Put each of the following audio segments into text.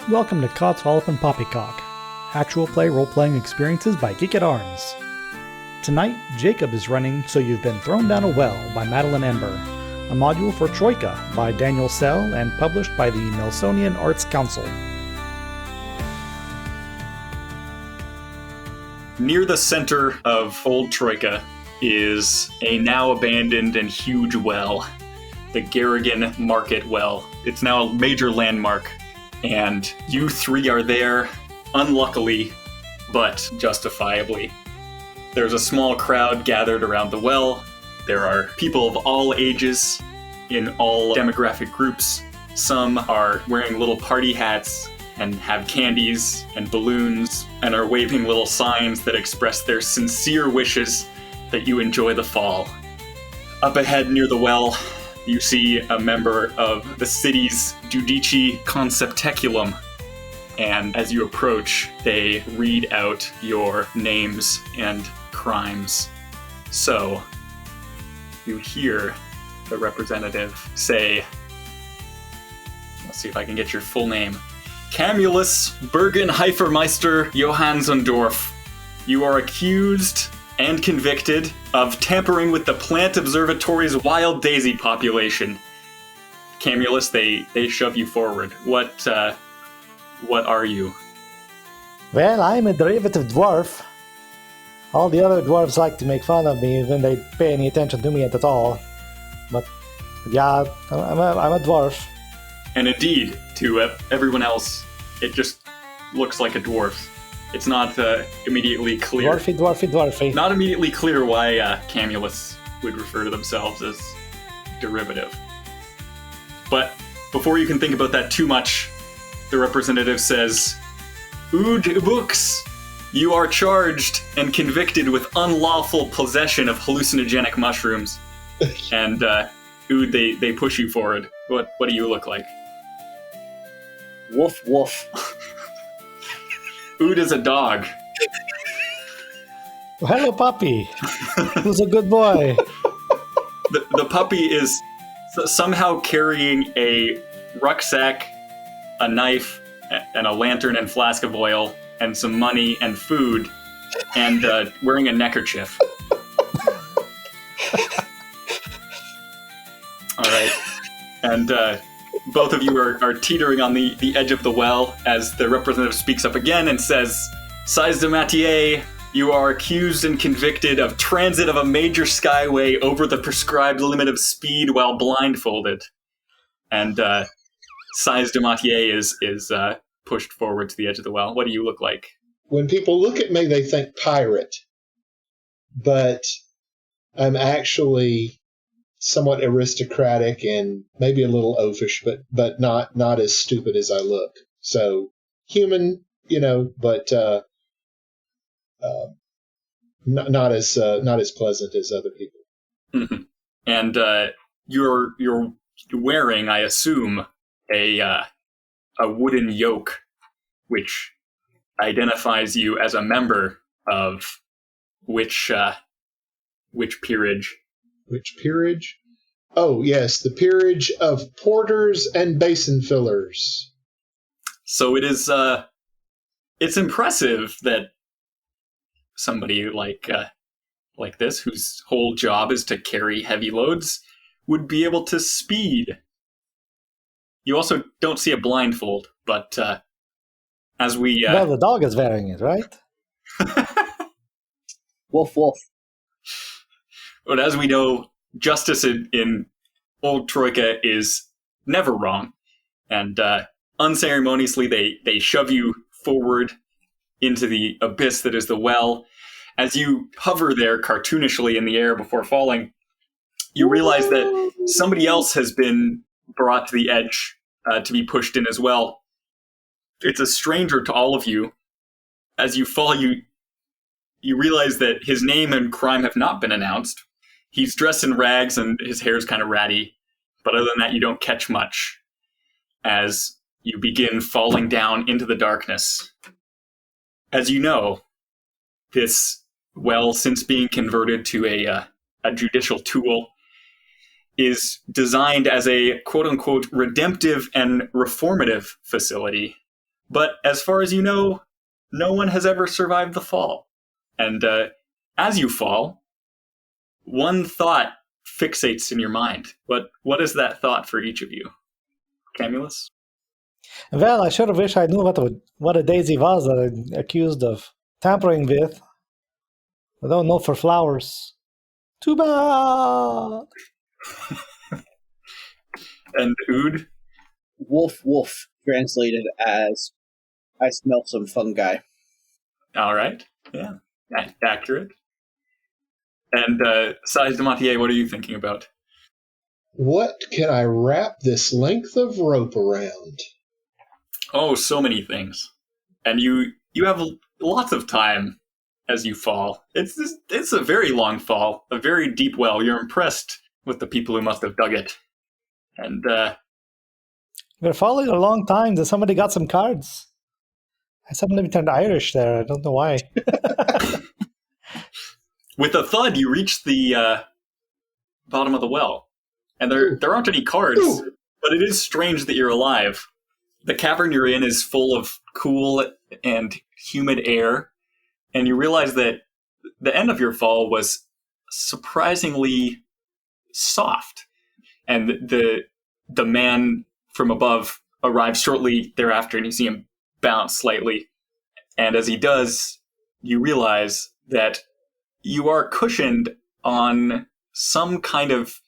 Welcome to Cott's Hollow and Poppycock, actual play role-playing experiences by Geek at Arms. Tonight, Jacob is running So You've Been Thrown Down a Well by Madeline Ember, a module for Troika by Daniel Sell and published by the Melsonian Arts Council. Near the center of Old Troika is a now abandoned and huge well, the Garrigan Market Well. It's now a major landmark, and you three are there, unluckily, but justifiably. There's a small crowd gathered around the well. There are people of all ages, in all demographic groups. Some are wearing little party hats and have candies and balloons and are waving little signs that express their sincere wishes that you enjoy the fall. Up ahead near the well, you see a member of the city's Judici Concepteculum, and as you approach, they read out your names and crimes. So, you hear the representative say, let's see if I can get your full name, Camulus Bergen-Heifermeister Johanssondorf. You are accused and convicted of tampering with the Plant Observatory's wild daisy population. Camulus, they shove you forward. What are you? Well, I'm a derivative dwarf. All the other dwarves like to make fun of me when they pay any attention to me at all. But yeah, I'm a dwarf. And indeed, to everyone else, it just looks like a dwarf. It's not immediately clear. Dwarfy. Not immediately clear why Camulus would refer to themselves as derivative. But before you can think about that too much, the representative says, Ood Books, you are charged and convicted with unlawful possession of hallucinogenic mushrooms. And Ood, they push you forward. What do you look like? Woof, woof. Ood is a dog. Well, hello, puppy. Who's a good boy? The puppy is somehow carrying a rucksack, a knife, and a lantern and flask of oil, and some money and food, and wearing a neckerchief. All right. And both of you are teetering on the edge of the well as the representative speaks up again and says, Sizedomatier, you are accused and convicted of transit of a major skyway over the prescribed limit of speed while blindfolded. And Sizedomatier is pushed forward to the edge of the well. What do you look like? When people look at me, they think pirate. But I'm actually somewhat aristocratic and maybe a little oafish, but not as stupid as I look. So human, but not as pleasant as other people. Mm-hmm. And you're wearing, I assume, a wooden yoke, which identifies you as a member of which peerage? Which peerage? Oh, yes, the peerage of porters and basin-fillers. So it is, it's impressive that somebody like this, whose whole job is to carry heavy loads, would be able to speed. You also don't see a blindfold, but as we... Well, the dog is wearing it, right? Woof, woof. But as we know, justice in Old Troika is never wrong. And unceremoniously, they shove you forward into the abyss that is the well. As you hover there cartoonishly in the air before falling, you realize that somebody else has been brought to the edge to be pushed in as well. It's a stranger to all of you. As you fall, you realize that his name and crime have not been announced. He's dressed in rags and his hair's kind of ratty, but other than that, you don't catch much as you begin falling down into the darkness. As you know, this well, since being converted to a judicial tool, is designed as a quote-unquote redemptive and reformative facility But as far as you know, no one has ever survived the fall. And as you fall, one thought fixates in your mind. What is that thought for each of you? Camulus? Well, I sure wish I knew what a daisy was that I'm accused of tampering with. I don't know for flowers. Too bad! And Ood? Wolf, wolf, translated as I smell some fungi. All right. Yeah. Accurate. And Sizedomatier, what are you thinking about? What can I wrap this length of rope around? Oh, so many things. And you have lots of time as you fall. It's a very long fall, a very deep well. You're impressed with the people who must have dug it. And We're following a long time. Then somebody got some cards. I suddenly turned Irish there. I don't know why. with a thud, you reach the bottom of the well. And there aren't any cards, but it is strange that you're alive. The cavern you're in is full of cool and humid air, and you realize that the end of your fall was surprisingly soft. And the man from above arrives shortly thereafter, and you see him bounce slightly. And as he does, you realize that you are cushioned on some kind of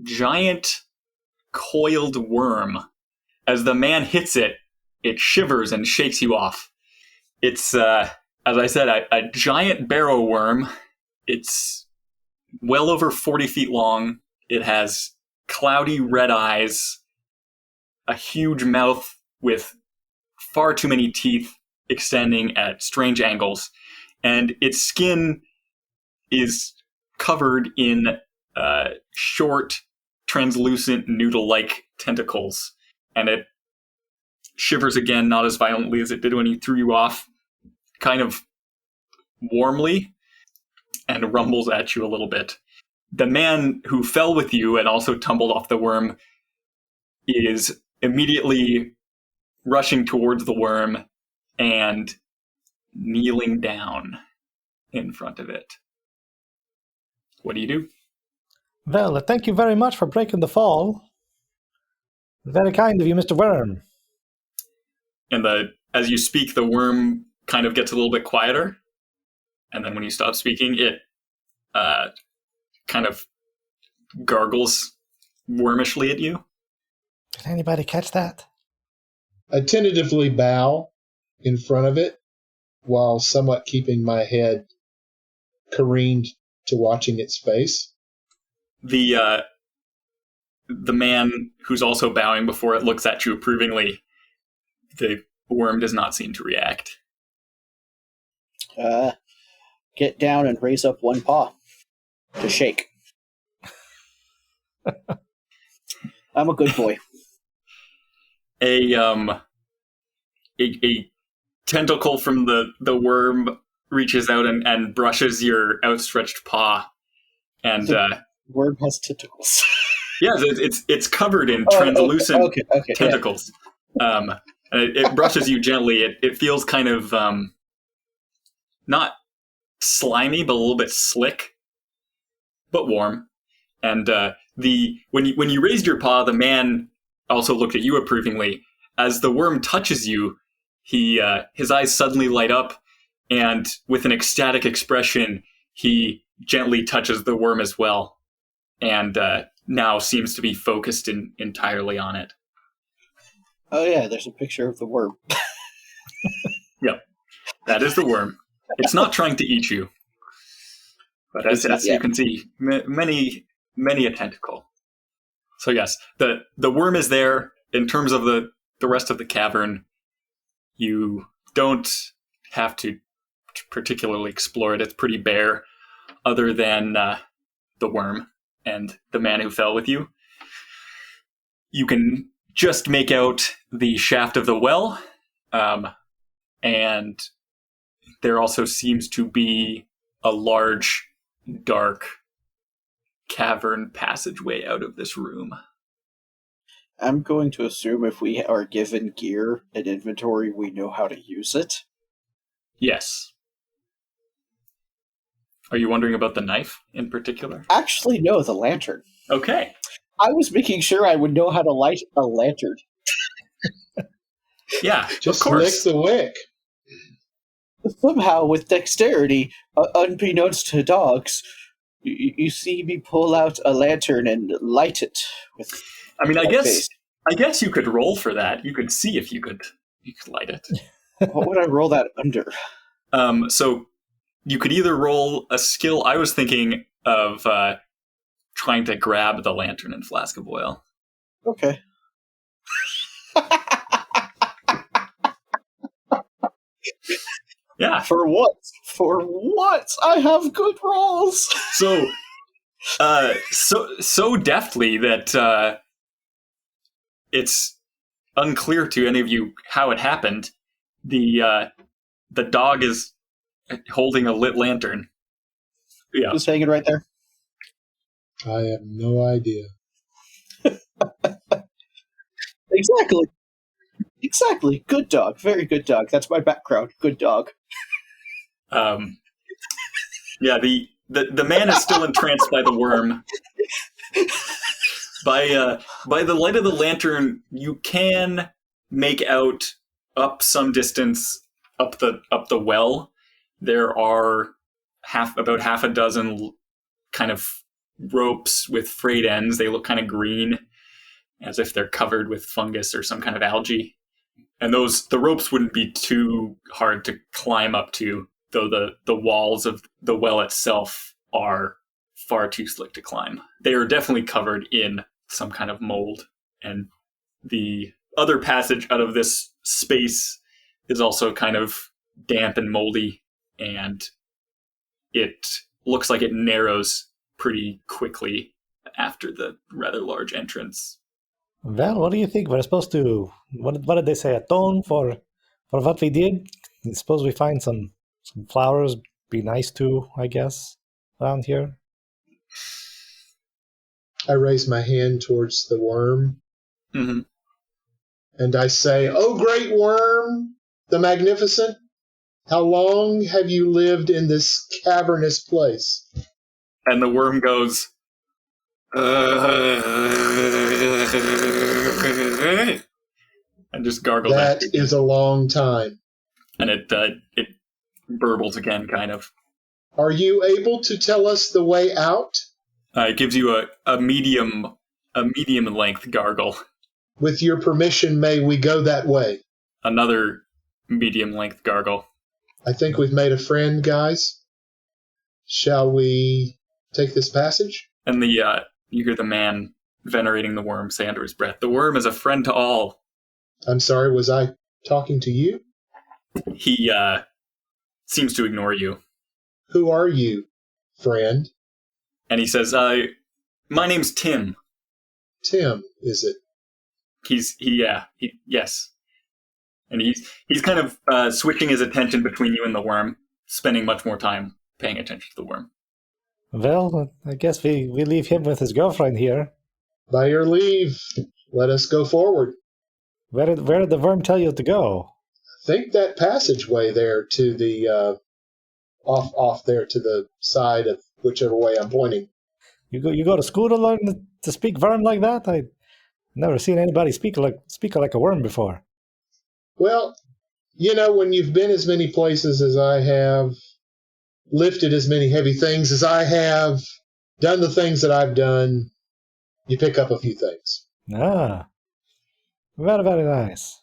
giant coiled worm. As the man hits it, it shivers and shakes you off. It's, as I said, a giant barrow worm. It's well over 40 feet long. It has cloudy red eyes, a huge mouth with far too many teeth extending at strange angles, and its skin is covered in short, translucent, noodle-like tentacles, and it shivers again, not as violently as it did when he threw you off, kind of warmly, and rumbles at you a little bit. The man who fell with you and also tumbled off the worm is immediately rushing towards the worm and kneeling down in front of it. What do you do? Well, thank you very much for breaking the fall. Very kind of you, Mr. Worm. And as you speak, the worm kind of gets a little bit quieter. And then when you stop speaking, it kind of gargles wormishly at you. Did anybody catch that? I tentatively bow in front of it while somewhat keeping my head careened to watching its face. The man who's also bowing before it looks at you approvingly. The worm does not seem to react. Get down and raise up one paw to shake. I'm a good boy. A tentacle from the worm reaches out and brushes your outstretched paw, and Worm has tentacles. yes, it's covered in translucent okay, tentacles. Yeah. And it brushes you gently. It feels kind of not slimy, but a little bit slick, but warm. And when you raised your paw, the man also looked at you approvingly. As the worm touches you, his eyes suddenly light up, and with an ecstatic expression, he gently touches the worm as well, and now seems to be focused entirely on it. Oh yeah, there's a picture of the worm. Yep, that is the worm. It's not trying to eat you, but as you can see, many a tentacle. So yes, the worm is there. In terms of the rest of the cavern, you don't have to particularly explore it. It's pretty bare, other than the worm and the man who fell with you. You can just make out the shaft of the well, and there also seems to be a large, dark cavern passageway out of this room. I'm going to assume if we are given gear and inventory, we know how to use it. Yes. Are you wondering about the knife in particular? Actually, no, the lantern. Okay. I was making sure I would know how to light a lantern. Yeah, Just of course. lick the wick. Somehow, with dexterity, unbeknownst to dogs, you see me pull out a lantern and light it with. I mean, I my guess face. you could roll for that. You could see if you could light it. What would I roll that under? So you could either roll a skill. I was thinking of trying to grab the lantern and flask of oil. Okay. Yeah. For what? I have good rolls. So, so deftly that it's unclear to any of you how it happened. The dog is holding a lit lantern. Yeah. Just hanging right there. I have no idea. Exactly. Good dog. Very good dog. That's my background. Good dog. Yeah. The man is still entranced by the worm. By the light of the lantern, you can make out up some distance up the well. There are about half a dozen kind of ropes with frayed ends. They look kind of green, as if they're covered with fungus or some kind of algae. And the ropes wouldn't be too hard to climb up to, though the walls of the well itself are far too slick to climb. They are definitely covered in some kind of mold. And the other passage out of this space is also kind of damp and moldy, and it looks like it narrows pretty quickly after the rather large entrance. Well, what do you think? We're supposed to, what did they say, atone for what we did? I suppose we find some flowers, be nice to, I guess, around here. I raise my hand towards the worm, Mm-hmm. and I say, "Oh, great worm, the magnificent, how long have you lived in this cavernous place?" And the worm goes, and just gargles That is a long time. and it burbles again, kind of. Are you able to tell us the way out? It gives you a medium length gargle. With your permission, may we go that way? Another medium length gargle. I think we've made a friend, guys. Shall we take this passage? And you hear the man venerating the worm say under his breath, "The worm is a friend to all." I'm sorry, was I talking to you? He seems to ignore you. Who are you, friend? And he says, "My name's Tim." Tim, is it? Yes. And he's kind of switching his attention between you and the worm, spending much more time paying attention to the worm. Well, I guess we leave him with his girlfriend here. By your leave, let us go forward. Where did the worm tell you to go? I think that passageway there to the off there to the side of whichever way I'm pointing. You go to school to learn to speak worm like that? I never seen anybody speak like a worm before. Well, when you've been as many places as I have, lifted as many heavy things as I have, done the things that I've done, you pick up a few things. Ah, very, very nice.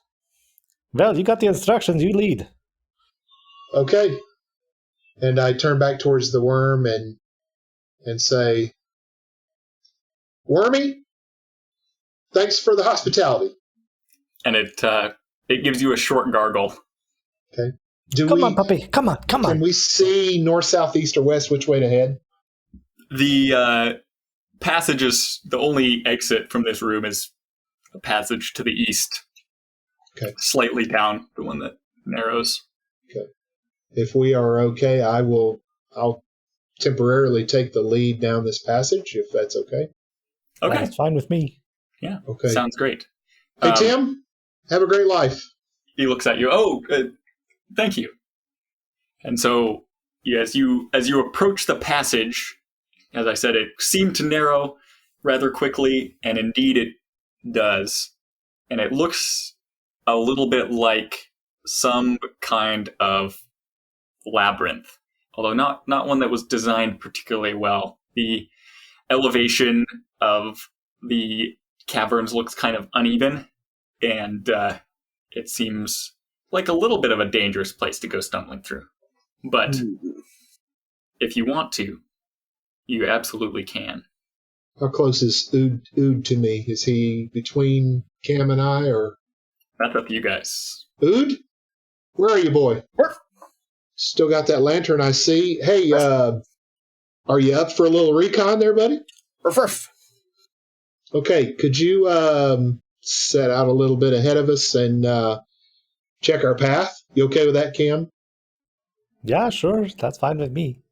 Well, you got the instructions, you lead. Okay. And I turn back towards the worm and say, "Wormy, thanks for the hospitality." And it gives you a short gargle. Okay. Come on, puppy. Come on. Can we see north, south, east, or west which way to head? The passage is the only exit from this room is a passage to the east. Okay. Slightly down, the one that narrows. Okay. If we are okay, I'll temporarily take the lead down this passage, if that's okay. Okay. That's fine with me. Yeah, Okay. sounds great. Hey, Tim, have a great life. He looks at you. Oh, thank you. And so, as you approach the passage, as I said, it seemed to narrow rather quickly, and indeed it does. And it looks a little bit like some kind of labyrinth, although not one that was designed particularly well. The elevation of the caverns looks kind of uneven, and it seems like a little bit of a dangerous place to go stumbling through. But if you want to, you absolutely can. How close is Ood to me? Is he between Cam and I, or? That's up to you guys. Ood? Where are you, boy? Where? Still got that lantern, I see. Hey, are you up for a little recon there, buddy? Ruff. Okay, could you set out a little bit ahead of us and check our path? You okay with that, Cam? Yeah, sure. That's fine with me.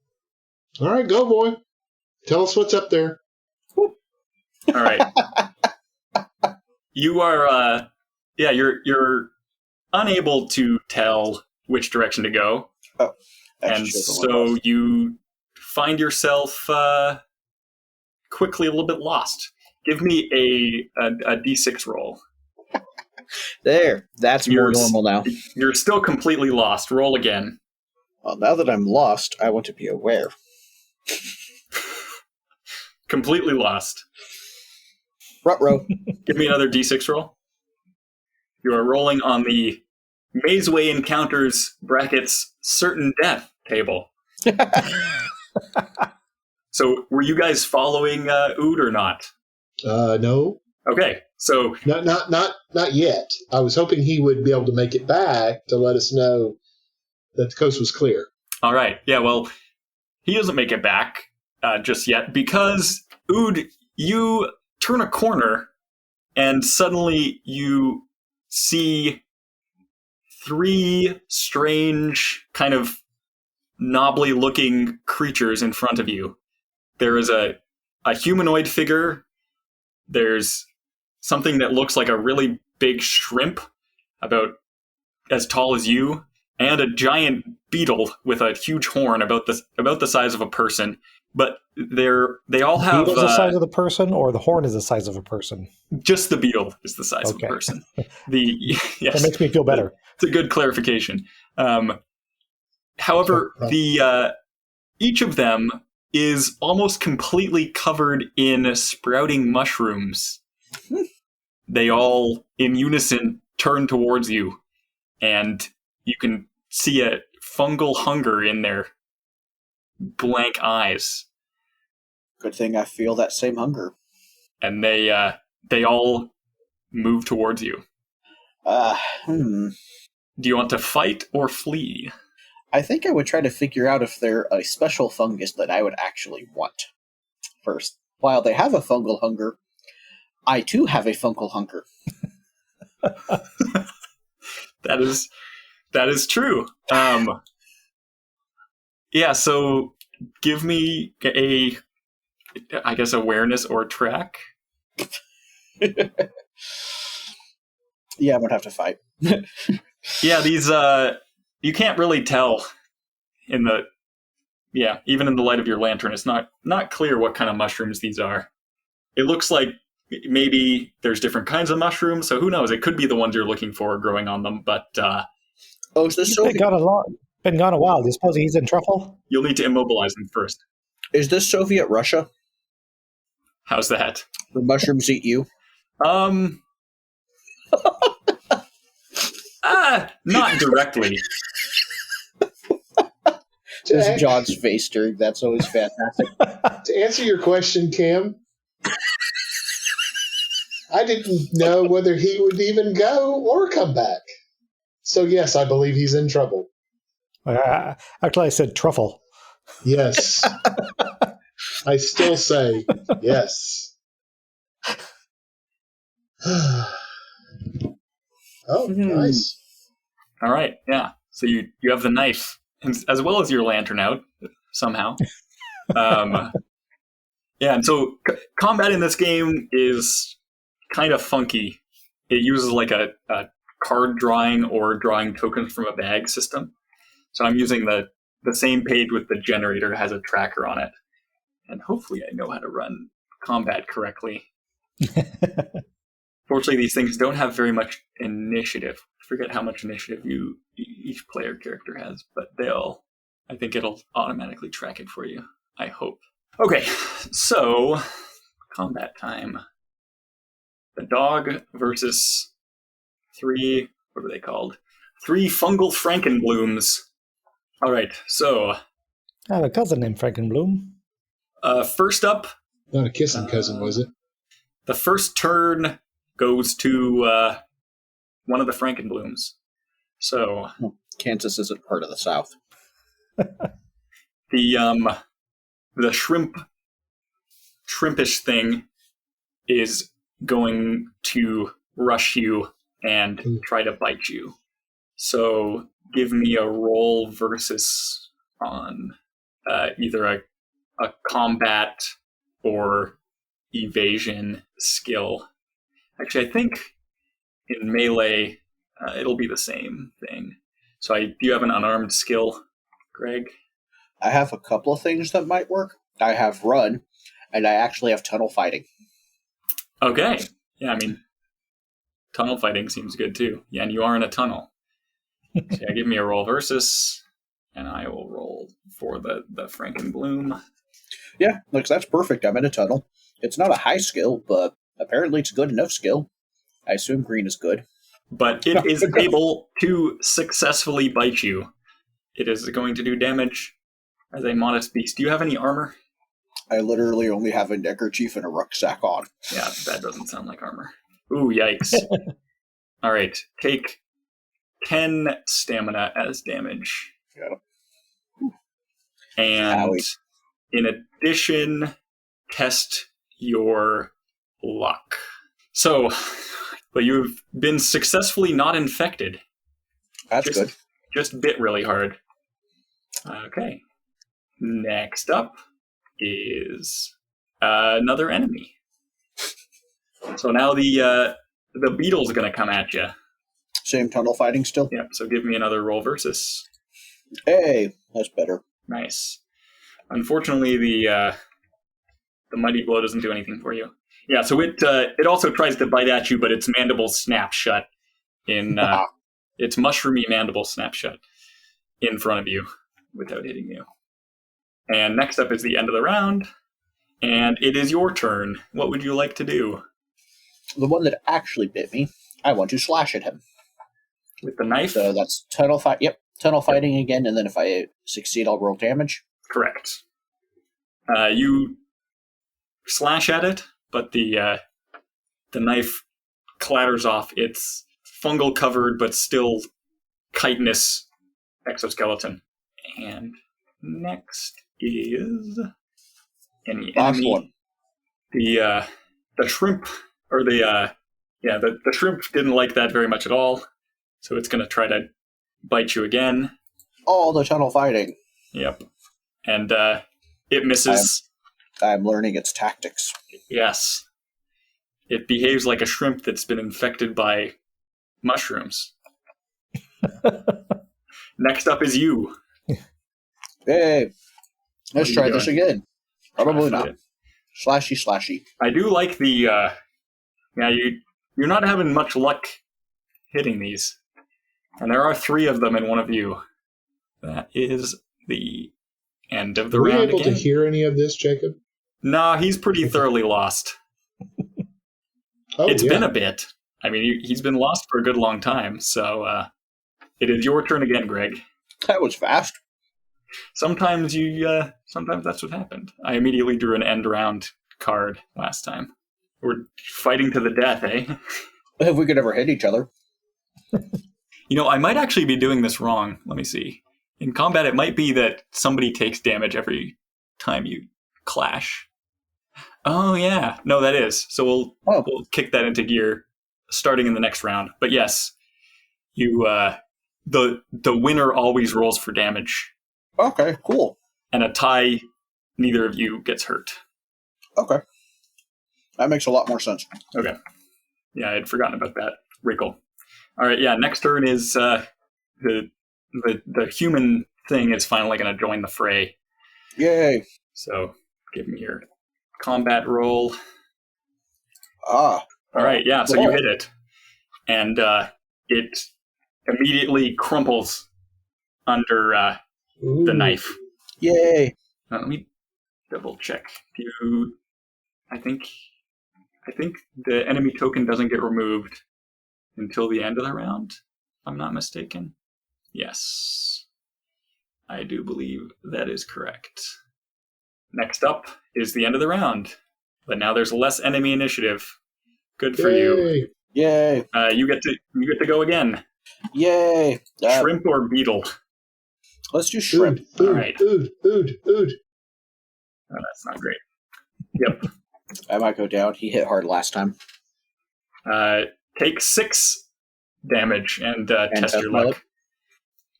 All right, go, boy. Tell us what's up there. All right. You are, you're unable to tell which direction to go. Oh, and so you find yourself quickly a little bit lost. Give me a D6 roll. There, that's more normal now. You're still completely lost. Roll again. Well, now that I'm lost, I want to be aware. Completely lost. Ruh-roh. Give me another D6 roll. You are rolling on the Mazeway Encounters brackets certain death table. So were you guys following Ood or not? No. Okay, so Not yet. I was hoping he would be able to make it back to let us know that the coast was clear. all right. Yeah, well, he doesn't make it back just yet because Ood, you turn a corner and suddenly you see three strange, kind of knobbly looking creatures in front of you. There is a humanoid figure. There's something that looks like a really big shrimp, about as tall as you, and a giant beetle with a huge horn about the size of a person. But they all have The beetle's the size of the person, or the horn is the size of a person? just the beetle is the size of a person. Yes, That makes me feel better. It's a good clarification. However, each of them is almost completely covered in sprouting mushrooms. They all, in unison, turn towards you, and you can see a fungal hunger in their blank eyes. Good thing I feel that same hunger. And they all move towards you. Do you want to fight or flee? I think I would try to figure out if they're a special fungus that I would actually want first. While they have a fungal hunger, I too have a fungal hunger. That is true. Yeah, so give me I guess awareness or track. Yeah, I'm gonna have to fight. Yeah, these you can't really tell even in the light of your lantern. It's not clear what kind of mushrooms these are. It looks like maybe there's different kinds of mushrooms, so who knows? It could be the ones you're looking for growing on them, but is this He's been gone a while. Do you suppose he's in truffle? you'll need to immobilize them first. Is this Soviet Russia? How's that? The mushrooms eat you? Not directly. There's John's face during that's always fantastic. To answer your question, Cam, I didn't know whether he would even go or come back. So yes, I believe he's in trouble. Actually, I said truffle. Yes. I still say yes. Oh, nice. All right, yeah. So you have the knife as well as your lantern out somehow. Yeah, and so combat in this game is kind of funky. It uses like a card drawing or drawing tokens from a bag system. So I'm using the same page with the generator has a tracker on it. And hopefully I know how to run combat correctly. Fortunately, these things don't have very much initiative. I forget how much initiative each player character has, but I think it'll automatically track it for you. I hope. Okay, so combat time. The dog versus what are they called? 3 fungal Frankenblooms. All right, so I have a cousin named Frankenbloom. first up, Not a kissing cousin, was it? the first turn goes to one of the Frankenblooms. So Kansas isn't part of the South. the shrimpish thing is going to rush you and try to bite you. So give me a roll versus on either a combat or evasion skill. Actually, I think in melee it'll be the same thing. So do you have an unarmed skill, Greg? I have a couple of things that might work. I have run, and I actually have tunnel fighting. Okay. Yeah, I mean, tunnel fighting seems good too. Yeah, and you are in a tunnel. So yeah, give me a roll versus, and I will roll for the Frankenbloom. Yeah, looks that's perfect. I'm in a tunnel. It's not a high skill, but apparently it's a good enough skill. I assume green is good. But it is able to successfully bite you. It is going to do damage as a modest beast. Do you have any armor? I literally only have a neckerchief and a rucksack on. Yeah, that doesn't sound like armor. Ooh, yikes. All right, take 10 stamina as damage. Got it. And Owie. in addition, test your luck. So, but you've been successfully not infected. That's good. Just bit really hard. Okay. Next up is another enemy. So now the beetle's going to come at you. Same tunnel fighting still? Yep, so give me another roll versus. Hey, that's better. Nice. Unfortunately, the mighty blow doesn't do anything for you. Yeah, so it also tries to bite at you, but its mandible snaps shut. Its mushroomy mandible snaps shut in front of you without hitting you. And next up is the end of the round, and it is your turn. What would you like to do? The one that actually bit me, I want to slash at him. With the knife? So that's tunnel fight. Yep, tunnel fighting again, and then if I succeed, I'll roll damage. Correct. You slash at it, but the knife clatters off its fungal covered but still chitinous exoskeleton. And next is any Last enemy. one. The shrimp, or the shrimp didn't like that very much at all, so it's going to try to bite you again. Oh, the tunnel fighting. Yep. And it misses. I'm learning its tactics. Yes. It behaves like a shrimp that's been infected by mushrooms. Next up is you. Hey, let's try this again. Probably not. It. Slashy. I do like the. You're not having much luck hitting these, and there are 3 of them in one of you. That is the end of the Were you round. able again. to hear any of this, Jacob? Nah, he's pretty thoroughly lost. It's been a bit. I mean, he's been lost for a good long time. So it is your turn again, Greg. That was fast. Sometimes sometimes that's what happened. I immediately drew an end round card last time. We're fighting to the death, eh? If we could ever hit each other. I might actually be doing this wrong. Let me see. In combat, it might be that somebody takes damage every time you clash. Oh, yeah. No, that is. So we'll kick that into gear starting in the next round. But yes, you the winner always rolls for damage. Okay, cool. And a tie, neither of you gets hurt. Okay. That makes a lot more sense. Okay. Yeah, I had forgotten about that wrinkle. All right, yeah. Next turn is the human thing is finally going to join the fray. Yay! So give me your combat roll. Ah. All right, yeah. So you hit it, and it immediately crumples under the knife. Yay! Let me double check. I think the enemy token doesn't get removed until the end of the round, if I'm not mistaken. Yes, I do believe that is correct. Next up is the end of the round, but now there's less enemy initiative. Good for you. Yay! You get to go again. Yay! Shrimp or beetle? Let's do shrimp. All right. Ood. Oh, that's not great. Yep. I might go down. He hit hard last time. Take 6 damage and test your luck.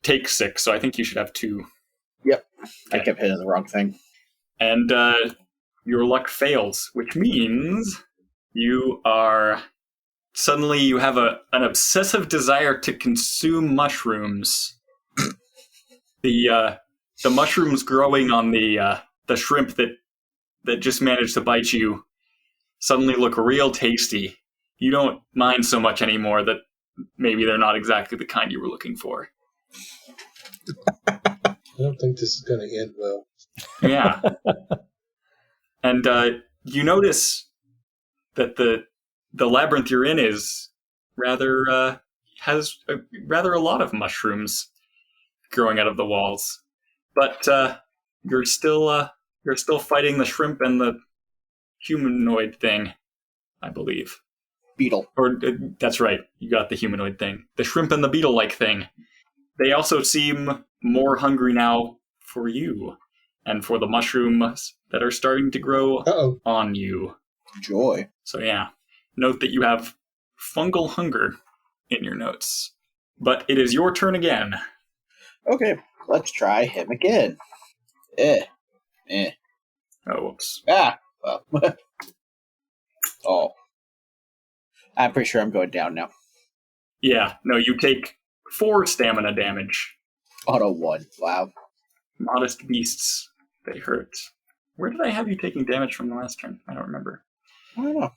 Take 6, so I think you should have 2. Yep. Okay. I kept hitting the wrong thing. And your luck fails, which means you have an obsessive desire to consume mushrooms. The mushrooms growing on the shrimp that just managed to bite you suddenly look real tasty. You don't mind so much anymore that maybe they're not exactly the kind you were looking for. I don't think this is going to end well. Yeah. And you notice that the labyrinth you're in is has a lot of mushrooms growing out of the walls, but you're still fighting the shrimp and the humanoid thing, I believe. Beetle. Or that's right, you got the humanoid thing. The shrimp and the beetle-like thing. They also seem more hungry now for you and for the mushrooms that are starting to grow on you. Joy. So yeah, note that you have fungal hunger in your notes. But it is your turn again. Okay, let's try him again. Oh, whoops. Well. Oh. I'm pretty sure I'm going down now. Yeah, no, you take 4 stamina damage. Auto 1. Wow. Modest beasts. They hurt. Where did I have you taking damage from the last turn? I don't remember. I don't know.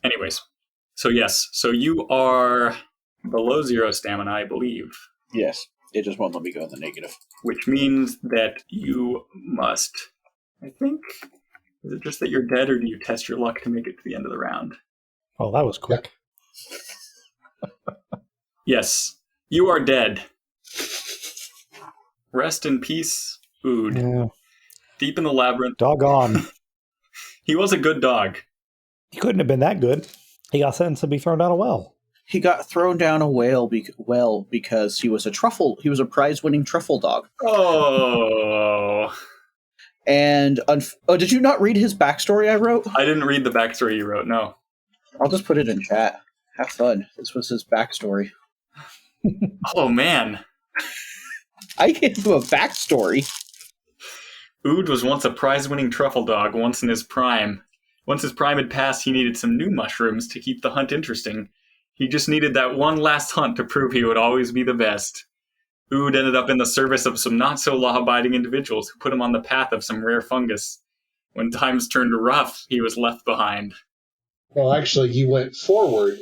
Anyways. So yes, so you are below 0 stamina, I believe. Yes. It just won't let me go in the negative. Which means that you must, I think, is it just that you're dead, or do you test your luck to make it to the end of the round? Oh, that was quick. Yes, you are dead. Rest in peace, Ood. Yeah. Deep in the labyrinth. Doggone. He was a good dog. He couldn't have been that good. He got sentenced to be thrown down a well. He got thrown down a well because he was a prize-winning truffle dog. Oh. And did you not read his backstory I wrote? I didn't read the backstory you wrote, no. I'll just put it in chat. Have fun. This was his backstory. Oh, man. I gave him a backstory. Ood was once a prize-winning truffle dog, once in his prime. Once his prime had passed, he needed some new mushrooms to keep the hunt interesting. He just needed that one last hunt to prove he would always be the best. Ood ended up in the service of some not-so-law-abiding individuals who put him on the path of some rare fungus. When times turned rough, he was left behind. Well, actually, he went forward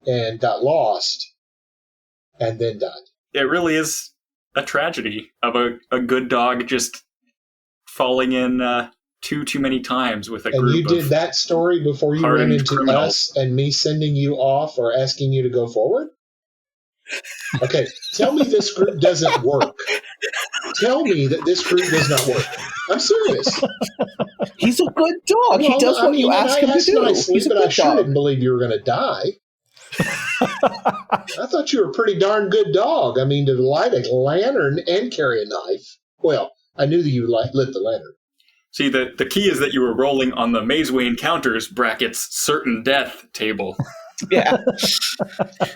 and got lost and then died. It really is a tragedy of a good dog just falling in too many times with a group of... And you did that story before you ran into criminals. us and me sending you off or asking you to go forward? Okay, tell me this group doesn't work. Tell me that this group does not work. I'm serious. He's a good dog. He does what you ask him to do. Nicely, He's a but I good sure dog. didn't believe you were going to die. I thought you were a pretty darn good dog. I mean, to light a lantern and carry a knife. Well, I knew that you lit the lantern. See, the key is that you were rolling on the Mazeway Encounters brackets certain death table. Yeah.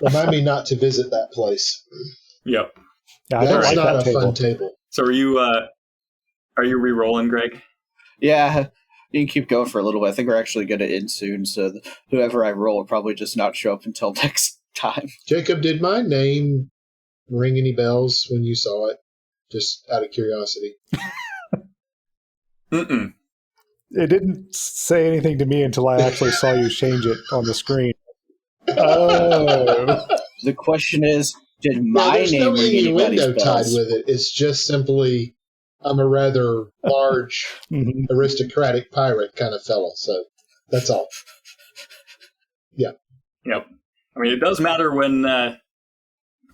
Remind me not to visit that place. Yep. Yeah, I don't That's like not that a fun table. So are you re-rolling, Greg? Yeah. You can keep going for a little bit. I think we're actually going to end soon, so whoever I roll will probably just not show up until next time. Jacob, did my name ring any bells when you saw it? Just out of curiosity. Mm-mm. It didn't say anything to me until I actually saw you change it on the screen. Oh. The question is, did No, my there's name no ring anybody's innuendo tied bells? with it. It's just simply, I'm a rather large, Mhm. aristocratic pirate kind of fellow. So that's all. Yep. I mean, it does matter when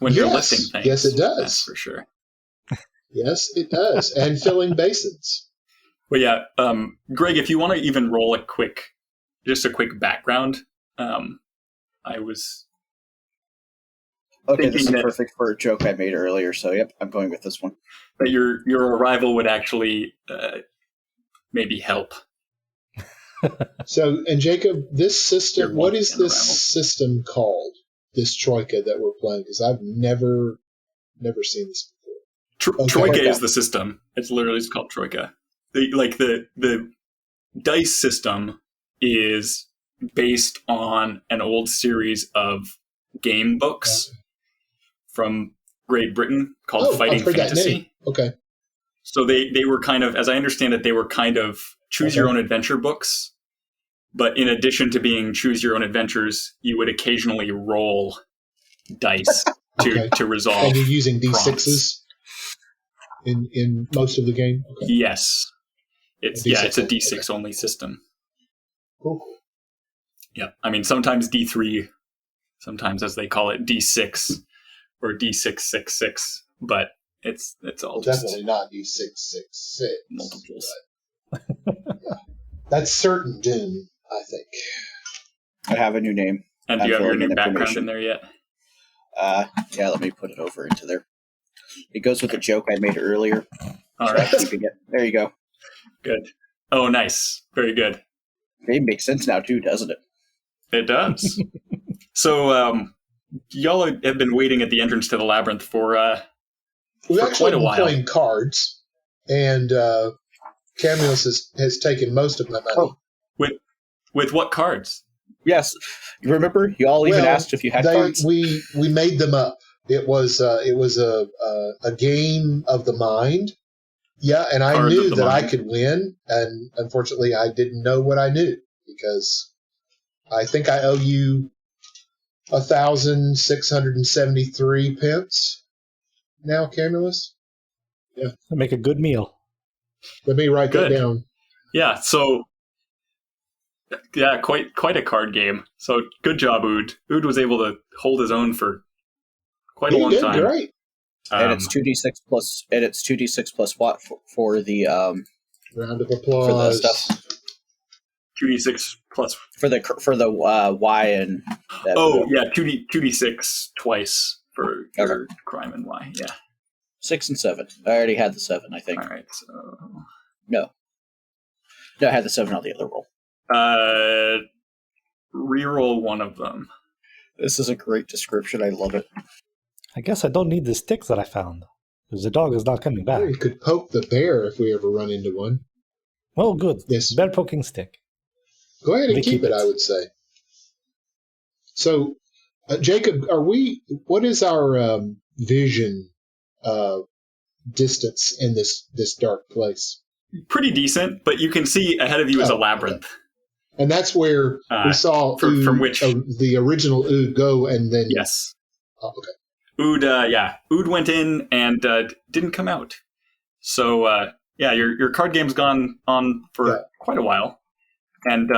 you're Yes. lifting things. Yes, it does. That's for sure. Yes, it does. And filling basins. But yeah, Greg, if you want to even roll a quick background, I was Okay, this is thinking that- perfect for a joke I made earlier, so yep, I'm going with this one. that your arrival would actually maybe help. So, and Jacob, this system, You're what is welcome, this Unravel. system called? This Troika that we're playing? Because I've never seen this before. Okay. Troika Troika. is the system. It's literally just called Troika. The dice system is based on an old series of game books from Great Britain called Fighting I've heard that Fantasy. name. Okay. So they were kind of, as I understand it, they were kind of choose your own adventure books. But in addition to being choose your own adventures, you would occasionally roll dice Okay. to resolve. And you're using D6s prompts. in most of the game? Okay. Yes. It's A D6 it's a only, D6 only system. Cool. Yeah. I mean, sometimes D3, sometimes as they call it, D6 or D666, but it's all Well, just definitely not D666. multiples. That's certain doom, I think. I have a new name. And do you have your filling new in background information. in there yet? Yeah, let me put it over into there. It goes with the joke I made earlier. All So right. I'm keeping it. There you go. Good. Oh, nice. Very good. It makes sense now too, doesn't it? It does. So, y'all have been waiting at the entrance to the labyrinth for We've for actually quite a been while. playing cards, and Camulus has taken most of my money. Oh. with what cards? Yes. You remember? You all even asked if you had cards. We made them up. It was a game of the mind. Yeah, and I Cards knew of the that I mind. could win, and unfortunately, I didn't know what I knew because I think I owe you 1,673 pence now, Camulus. Make a good meal. Let me write Good. that down. Yeah. So, yeah, quite a card game. So, good job, Ood. Ood was able to hold his own for quite a He long did time. great. And it's 2d6 plus. And it's 2d6 plus what for the Round of for the applause. stuff 2d6 plus. for the Y and. Oh, yeah, 2d6 twice for your crime and Y. Yeah. 6 and 7. I already had the 7, I think. All right. So, No, I had the 7 on the other roll. reroll one of them. This is a great description. I love it. I guess I don't need the sticks that I found, because the dog is not coming back. We could poke the bear if we ever run into one. Well, good. Yes. Bear poking stick. Go ahead and We keep keep it, it. I would say. So, Jacob, what is our vision distance in this dark place? Pretty decent, but you can see ahead of you is a Oh, labyrinth. And that's where we saw from which- the original Ood go, and then Yes. Oh, okay. Ood went in and didn't come out. So your card game's gone on for quite a while, and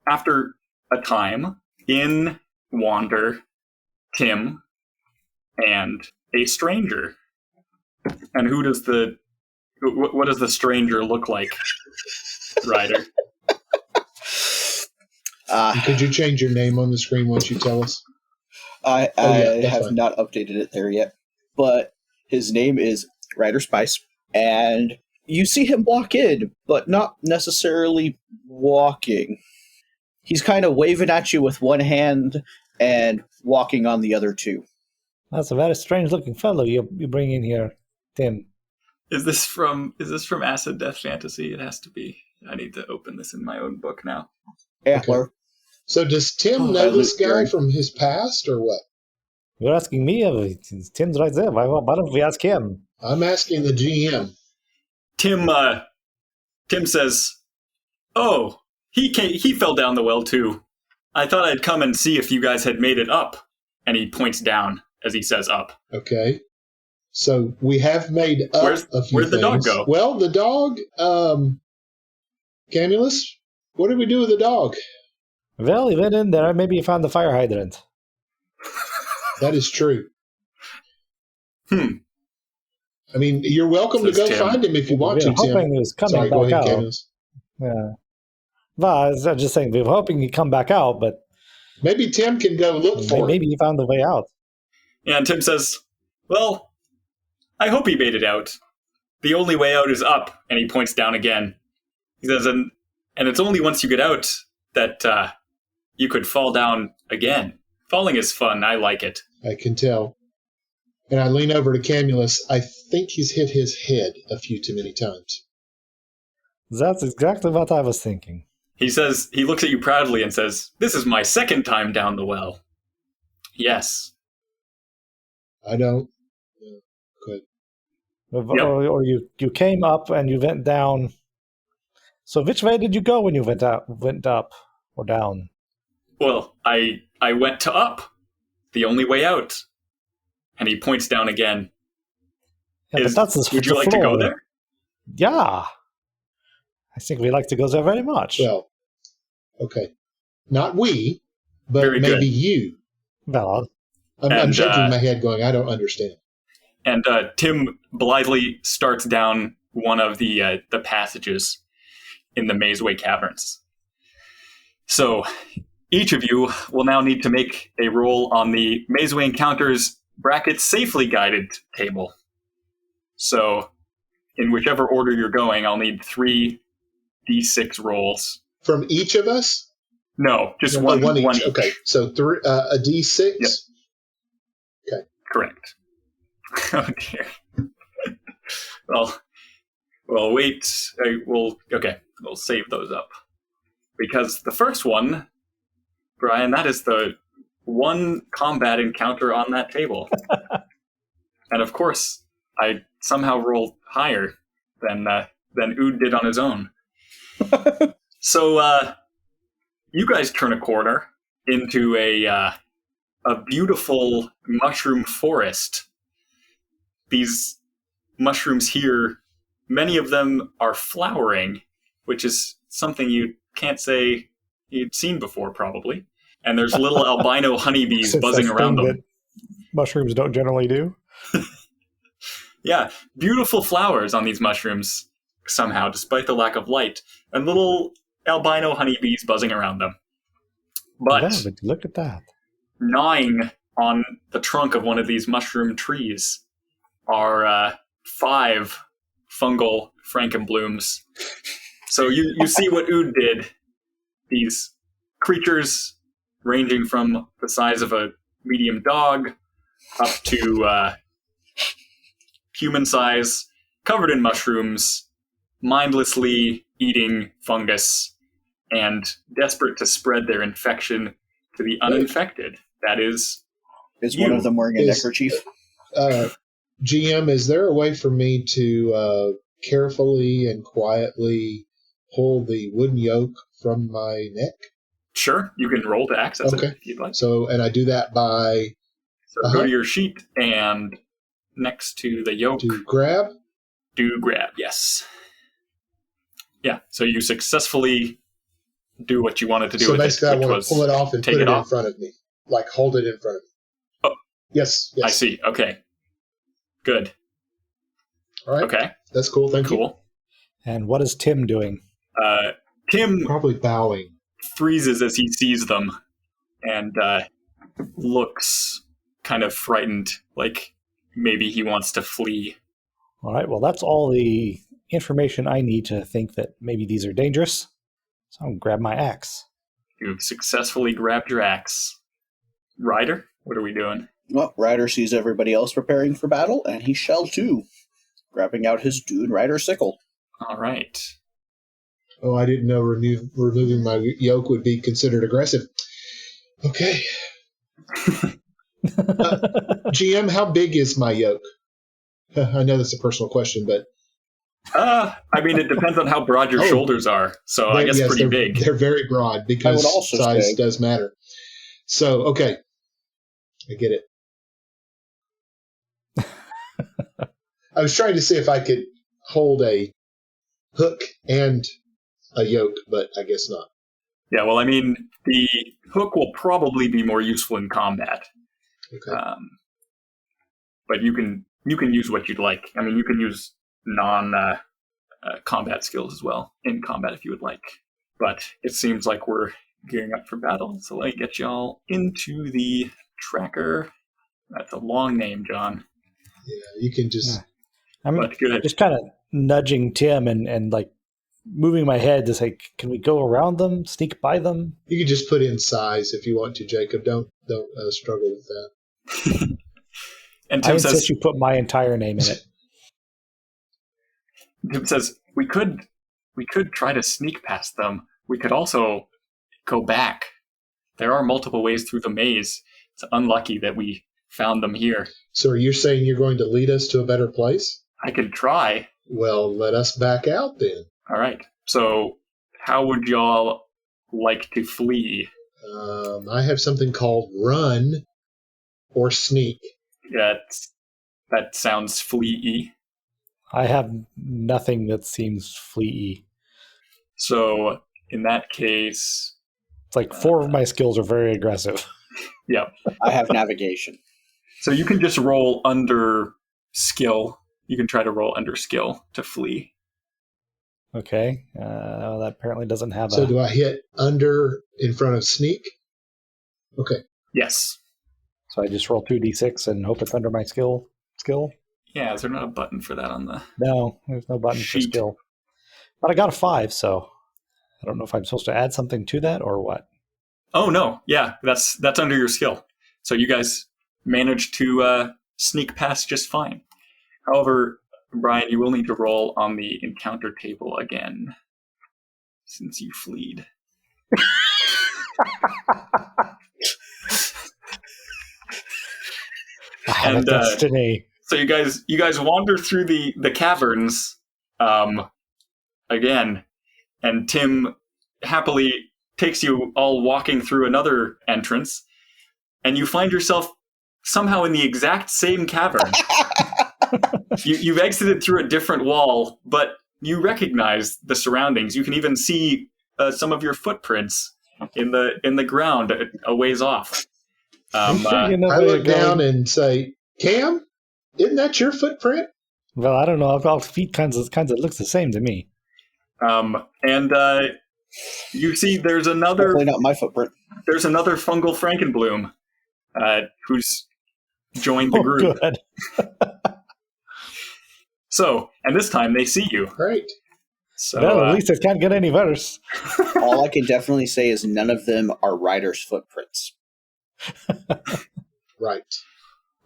after a time, in wander Tim and a stranger. And what does the stranger look like, Ryder? Could you change your name on the screen once you tell us? I that's have fine. not updated it there yet, but his name is Ryder Spice, and you see him walk in, but not necessarily walking. He's kind of waving at you with one hand and walking on the other two. That's a very strange looking fellow you bring in here, Tim. Is this from Acid Death Fantasy? It has to be. I need to open this in my own book now. Antler. So does Tim know this guy from his past, or what? You're asking me? Tim's right there. Why don't we ask him? I'm asking the GM. Tim says, "Oh, he fell down the well too. I thought I'd come and see if you guys had made it up." And he points down as he says up. Okay. So we have made up a few Where'd the dog go? Well, the dog, Camulus, what did we do with the dog? Well, he went in there. Maybe he found the fire hydrant. That is true. I mean, you're welcome to go find him if you want to, Tim. Hoping he was coming back out. Camulus. Yeah. Well, I was just saying, we were hoping he'd come back out, but maybe Tim can go look for him. Maybe he found the way out. Yeah, and Tim says, "Well, I hope he made it out. The only way out is up." And he points down again. He says, and it's only once you get out that you could fall down again. Falling is fun. I like it. I can tell. And I lean over to Camulus. I think he's hit his head a few too many times. That's exactly what I was thinking. He says, he looks at you proudly and says, "This is my second time down the well." Yes. I don't. Good. Or you came up and you went down. So which way did you go when you went up or down? Well, I went to up. The only way out. And he points down again. Yeah, but that's would you like to go there? Yeah. I think we like to go there very much. Well, okay. Not we, but Very maybe good. you. Well, I'm shaking my head going, I don't understand. And Tim blithely starts down one of the passages in the Mazeway Caverns. So each of you will now need to make a roll on the Mazeway Encounters bracket safely guided table. So in whichever order you're going, I'll need 3 D6 rolls. From each of us? No, just one one each. each. Okay, so a D6? Yep. Okay. Correct. Oh dear. well, wait. We'll save those up. Because the first one, Bryan, that is the one combat encounter on that table. And of course, I somehow rolled higher than Ood did on his own. So you guys turn a corner into a beautiful mushroom forest. These mushrooms here, many of them are flowering, which is something you can't say you'd seen before, probably. And there's little albino honeybees buzzing around them. That mushrooms don't generally do. Yeah, beautiful flowers on these mushrooms, somehow, despite the lack of light. And little albino honeybees buzzing around them. But look at that. gnawing on the trunk of one of these mushroom trees are 5 fungal frankenblooms. So you see what Ood did. These creatures ranging from the size of a medium dog up to human size, covered in mushrooms, mindlessly eating fungus, and desperate to spread their infection to the uninfected. That is one of them wearing a neckerchief? GM, is there a way for me to carefully and quietly pull the wooden yoke from my neck? Sure, you can roll to access it if you'd like. So, and I do that by... So go to your sheet and next to the yoke... Do grab? Do grab, yes. Yeah, so you successfully do what you wanted to do with it. So basically I want to pull it off and put it in front of me. Like hold it in front of me. Oh. Yes. I see, okay. Good. All right. Okay. That's cool, thank you. Cool. And what is Tim doing? Tim... Probably bowing. Freezes as he sees them and looks kind of frightened, like maybe he wants to flee. All right, well, that's all the information I need to think that maybe these are dangerous. So I'm going to grab my axe. You've successfully grabbed your axe. Ryder, what are we doing? Well, Ryder sees everybody else preparing for battle, and he shall too. grabbing out his Dune Rider sickle. All right. Oh, I didn't know removing my yoke would be considered aggressive. Okay. GM, how big is my yoke? I know that's a personal question, but... I mean, it depends on how broad your shoulders are. So I guess pretty big. They're very broad because size does matter. So, okay. I get it. I was trying to see if I could hold a hook and a yoke, but I guess not. Yeah, well, I mean, the hook will probably be more useful in combat. Okay. But you can use what you'd like. I mean, you can use non-combat skills as well in combat if you would like. But it seems like we're gearing up for battle, so let me get y'all into the tracker. That's a long name, John. Yeah, you can just... I'm just kind of nudging Tim and like moving my head to say, can we go around them, sneak by them? You can just put in size if you want to, Jacob. Don't struggle with that. And Tim says you put my entire name in it. Tim says we could try to sneak past them. We could also go back. There are multiple ways through the maze. It's unlucky that we found them here. So are you saying you're going to lead us to a better place? I could try. Well, let us back out then. All right. So how would y'all like to flee? I have something called run or sneak. That sounds flee-y. I have nothing that seems flee-y. So in that case... It's like 4 of my skills are very aggressive. Yeah. I have navigation. So you can just roll under skill. You can try to roll under skill to flee. Okay. That apparently doesn't have So do I hit under in front of sneak? Okay. Yes. So I just roll 2d6 and hope it's under my skill? Yeah, is there not a button for that on the... No, there's no button for skill. But I got a 5, so I don't know if I'm supposed to add something to that or what. Oh, no. Yeah, that's under your skill. So you guys managed to sneak past just fine. However, Bryan, you will need to roll on the encounter table again, since you fleed. And destiny. So you guys wander through the caverns again, and Tim happily takes you all walking through another entrance, and you find yourself somehow in the exact same cavern. You've exited through a different wall, but you recognize the surroundings. You can even see some of your footprints in the ground a ways off. I look down and say, "Cam, isn't that your footprint?" Well, I don't know. All feet kinds of looks the same to me. And you see, there's another. Hopefully not my footprint. There's another fungal Frankenbloom, who's joined the group. Good. So, and this time they see you. Great. So, well, at least it can't get any worse. All I can definitely say is none of them are riders' footprints. Right.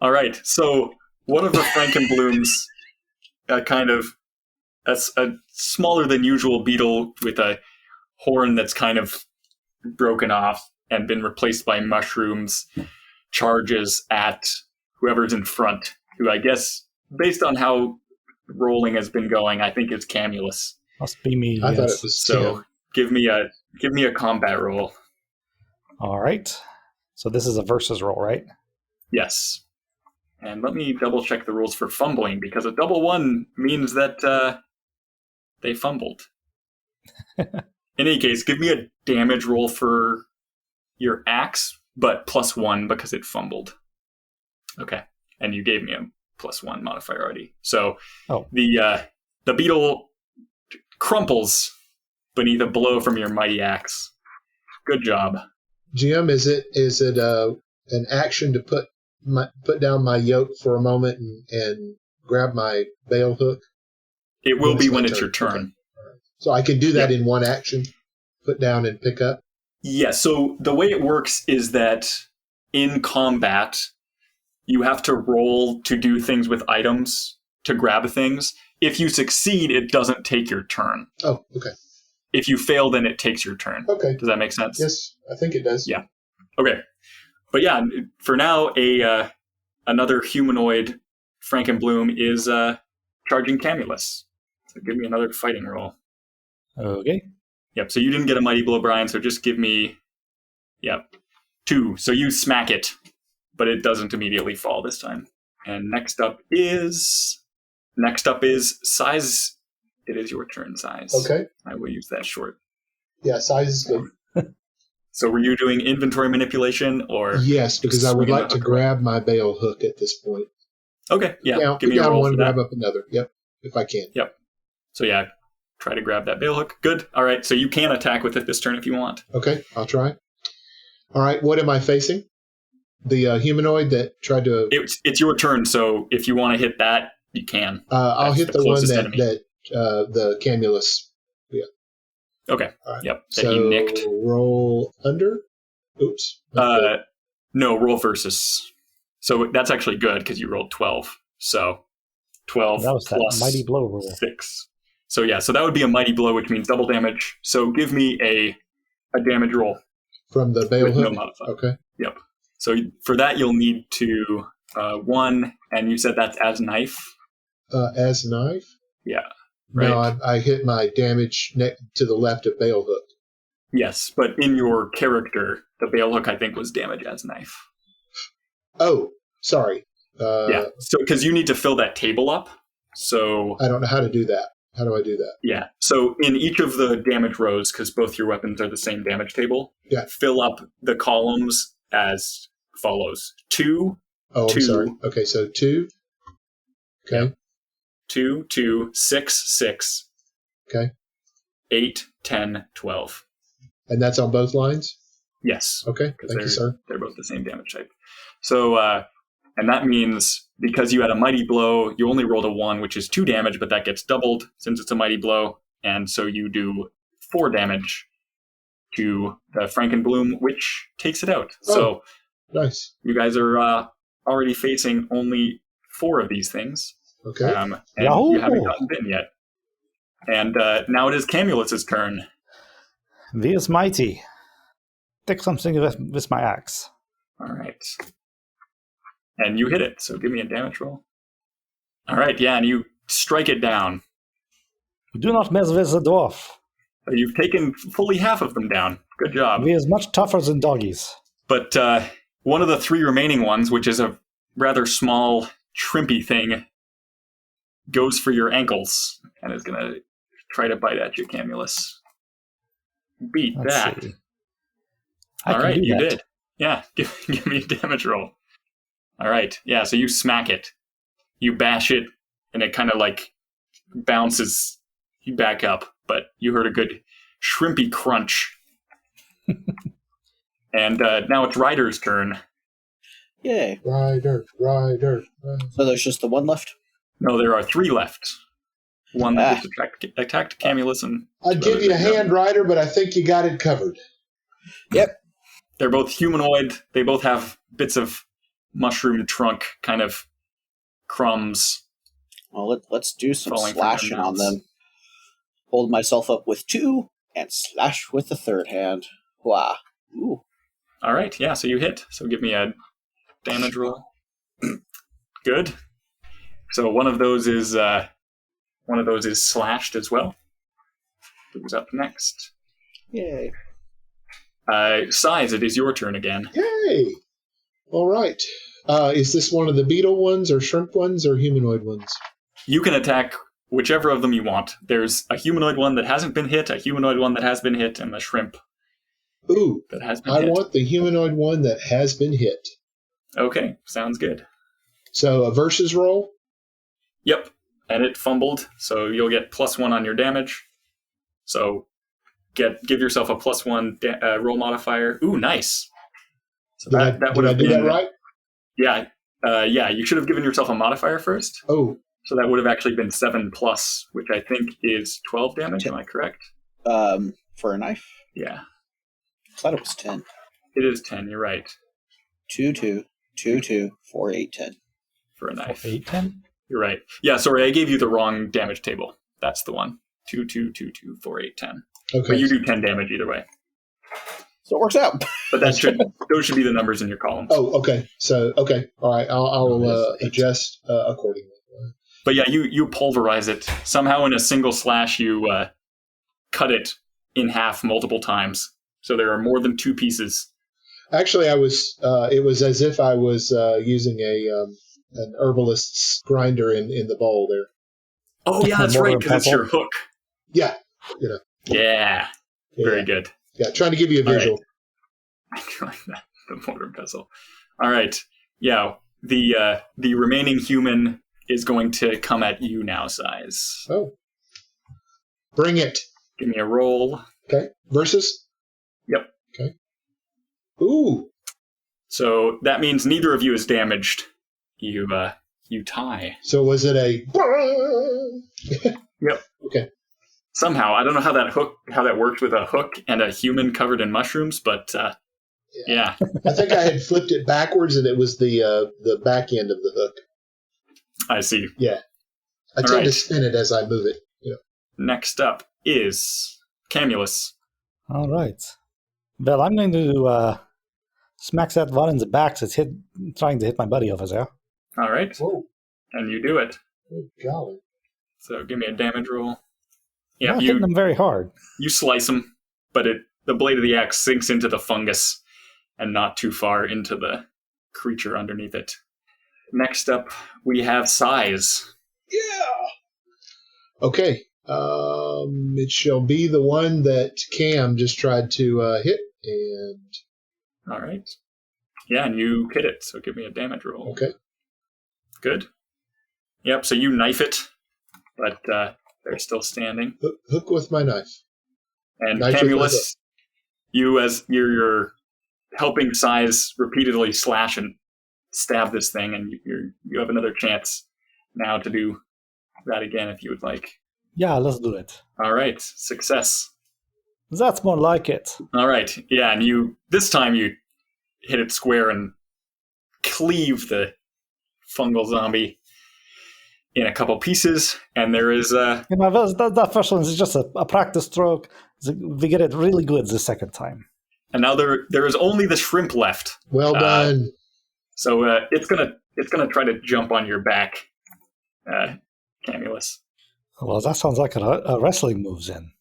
All right. So one of the Frankenblooms, kind of a smaller than usual beetle with a horn that's kind of broken off and been replaced by mushrooms, charges at whoever's in front, who I guess, based on how rolling has been going, I think it's Camulus. Must be me. I thought it was so. Give me a combat roll. All right. So this is a versus roll, right? Yes. And let me double check the rules for fumbling, because a double 1 means that they fumbled. In any case, give me a damage roll for your axe, but +1 because it fumbled. Okay. And you gave me a +1 modifier already. So the beetle crumples beneath a blow from your mighty axe. Good job. GM, is it an action to put down my yoke for a moment and grab my bail hook? It will be when it's your turn. Okay. Right. So I can do that in one action, put down and pick up? Yeah, so the way it works is that in combat, you have to roll to do things with items to grab things. If you succeed, it doesn't take your turn. Oh, okay. If you fail, then it takes your turn. Okay. Does that make sense? Yes, I think it does. Yeah. Okay. But yeah, for now, another humanoid Frankenbloom is charging Camulus. So give me another fighting roll. Okay. Yep, so you didn't get a mighty blow, Bryan, so just give me, 2. So you smack it, but it doesn't immediately fall this time. And next up is Size. It is your turn, Size. Okay. I will use that short. Yeah, size is good. So were you doing inventory manipulation or? Yes, because I would swinging like the to hook? grab my bail hook at this point. Okay, yeah. Give pick me a down roll one, for that. grab up another. Yep, if I can. Yep. So yeah, try to grab that bail hook. Good. All right. So you can attack with it this turn if you want. Okay, I'll try. All right, what am I facing? The humanoid that tried to... It's your turn. So if you want to hit that, you can. I'll That's hit the the one closest that enemy. the Camulus. Okay. All right. Yep. That So he nicked. roll under. Oops. No, roll versus. So that's actually good because you rolled 12. So 12 That was that plus mighty blow rule. 6. So yeah, so that would be a mighty blow, which means double damage. So give me a damage roll From the bail with no hook. modifier. Okay. Yep. So for that, you'll need to 1, and you said that's as knife. As knife. Yeah. No, Right. I hit my damage to the left of bail hook. Yes, but in your character, the bail hook I think was damage as knife. Oh, sorry. Yeah. So because you need to fill that table up. So I don't know how to do that. How do I do that? yeah. So in each of the damage rows, because both your weapons are the same damage table, Yeah. fill up the columns as follows: 2, Oh, I'm 2. sorry. Okay, so 2. Okay. Yep. 2, 2, 6, 6. Okay. 8, 10, 12. And that's on both lines? Yes. Okay. Because Thank you, sir. they're both the same damage type. So, and that means because you had a mighty blow, you only rolled a 1, which is 2 damage, but that gets doubled since it's a mighty blow. And so you do 4 damage to the Frankenbloom, which takes it out. So Nice. you guys are already facing only 4 of these things. Okay. And Yahoo! you haven't gotten bitten yet. And now it is Camulus' turn. V is mighty. Take something with my axe. All right. And you hit it, so give me a damage roll. All right, yeah, and you strike it down. Do not mess with the dwarf. You've taken fully half of them down. Good job. V is much tougher than doggies. But one of the 3 remaining ones, which is a rather small, shrimpy thing, goes for your ankles and is going to try to bite at you, Camulus. Beat Let's that. see. All right, you that. did. Yeah, give me a damage roll. All right, yeah, so you smack it. You bash it, and it kind of like bounces you back up, but you heard a good shrimpy crunch. And now it's Ryder's turn. Yay. Rider. So there's just the one left? No, there are 3 left. One that Ah. just attacked Camulus, and I'd give you a hand, Rider, but I think you got it covered. Yep. they're both humanoid. They both have bits of mushroom trunk kind of crumbs. Well, let's do some Falling from their slashing on mouths. them. Hold myself up with 2 and slash with the third hand. Wow. Ooh. All right, yeah, so you hit. So give me a damage roll. Good. So one of those is slashed as well. Who's up next? Yay. Size, it is your turn again. Yay! All right. Is this one of the beetle ones or shrimp ones or humanoid ones? You can attack whichever of them you want. There's a humanoid one that hasn't been hit, a humanoid one that has been hit, and the shrimp Ooh, that has been I hit. want the humanoid one that has been hit. Okay, sounds good. So a versus roll? Yep, and it fumbled, so you'll get +1 on your damage. So give yourself a +1 roll modifier. Ooh, nice. So Did that I would have do been that right? Yeah. You should have given yourself a modifier first. Oh, So that would have actually been 7+, which I think is 12 damage. Am I correct? For a knife? Yeah, I thought it was 10. it is 10. You're right 2, 2, 2, 2, 4, 8, 10. for a knife. 8, 10? You're right. Yeah, sorry, I gave you the wrong damage table. That's the one. 2, 2, 2, 2, 4, 8, 10. Okay. But you do 10 damage either way. So it works out. But those should be the numbers in your columns. Oh, okay. So, okay. All right. I'll adjust accordingly. But yeah, you pulverize it. Somehow in a single slash, you cut it in half multiple times. So there are more than 2 pieces. Actually, it was as if I was using an herbalist's grinder in the bowl there. Oh, yeah, that's right, because it's your hook. Yeah. Yeah. Very good. Yeah, trying to give you a visual. Right. I like that. The mortar and pestle. All right. Yeah, the remaining human is going to come at you now, Size. Oh. Bring it. Give me a roll. Okay. Versus? Yep. Okay. Ooh. So that means neither of you is damaged. You tie. So was it a... Yep. Okay. Somehow, I don't know how that worked with a hook and a human covered in mushrooms, but yeah. I think I had flipped it backwards, and it was the back end of the hook. I see. Yeah. I tend to spin it as I move it. Yeah. Next up is Camulus. All right. Well, I'm going to smack that one in the back that's trying to hit my buddy over there. All right. Whoa. And you do it. Oh, golly. So give me a damage roll. Yeah, I'm not hitting them very hard. You slice him, but the blade of the axe sinks into the fungus and not too far into the creature underneath it. Next up, we have Size. Yeah. Okay. It shall be the one that Cam just tried to hit, and... All right. Yeah, and you hit it, so give me a damage roll. Okay. Good. Yep, so you knife it, but they're still standing. Hook with my knife. And Knife Camulus, you, as you're helping Size repeatedly slash and stab this thing, and you have another chance now to do that again if you would like. Yeah, let's do it. All right, success. That's more like it. All right, yeah, and this time you hit it square and cleave the fungal zombie in a couple pieces, and there is that first one is just a practice stroke. We get it really good the second time. And now there is only the shrimp left. Well done. So it's gonna try to jump on your back, Camulus. Well, that sounds like a wrestling moves in.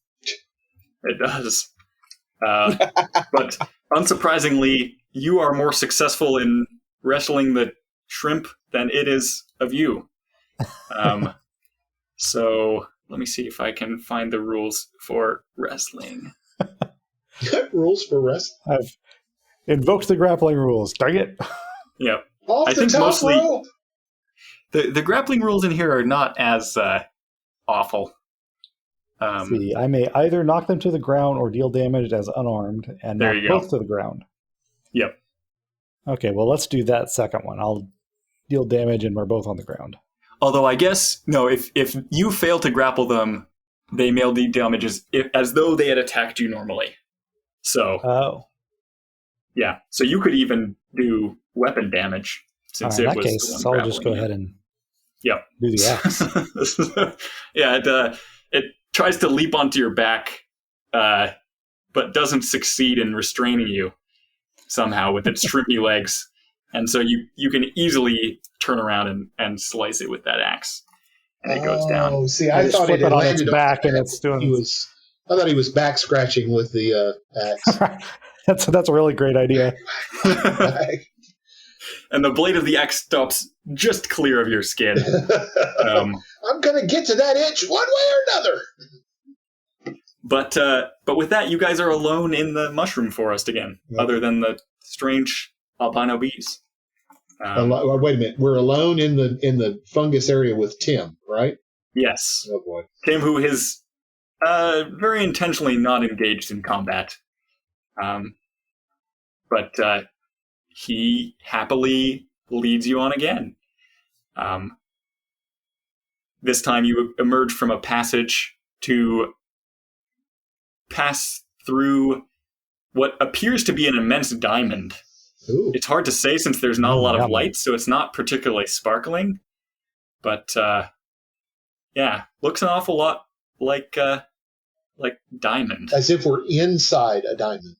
It does. But unsurprisingly, you are more successful in wrestling the shrimp than it is of you. So let me see if I can find the rules for wrestling. Rules for wrestling? I've invoked the grappling rules. Dang it. Yep. Off I the think top mostly rope. the grappling rules in here are not as awful. See, I may either knock them to the ground or deal damage as unarmed and There knock you go. both to the ground. Yep. Okay, well, let's do that second one. I'll deal damage and we're both on the ground. Although I guess, no, if you fail to grapple them, they may deal damage as though they had attacked you normally. So, Oh. yeah. So you could even do weapon damage. Since In it that was case, the one I'll just go grappling ahead and you. Yep. do the axe. Yeah, it tries to leap onto your back, but doesn't succeed in restraining you somehow with its shrimpy legs. And so you can easily turn around and slice it with that axe. And it goes down. Oh, see, I just thought flip it had it on landed its back and it's doing... I thought he was back scratching with the axe. That's a really great idea. And the blade of the axe stops just clear of your skin. I'm going to get to that itch one way or another. But with that, you guys are alone in the mushroom forest again, other than the strange albino bees. Wait a minute. We're alone in the fungus area with Tim, right? Yes. Oh, boy. Tim, who is very intentionally not engaged in combat. But he happily leads you on again. This time you emerge from a passage to pass through what appears to be an immense diamond. Ooh. It's hard to say since there's not a lot of light, so it's not particularly sparkling. But yeah, looks an awful lot like diamond. As if we're inside a diamond.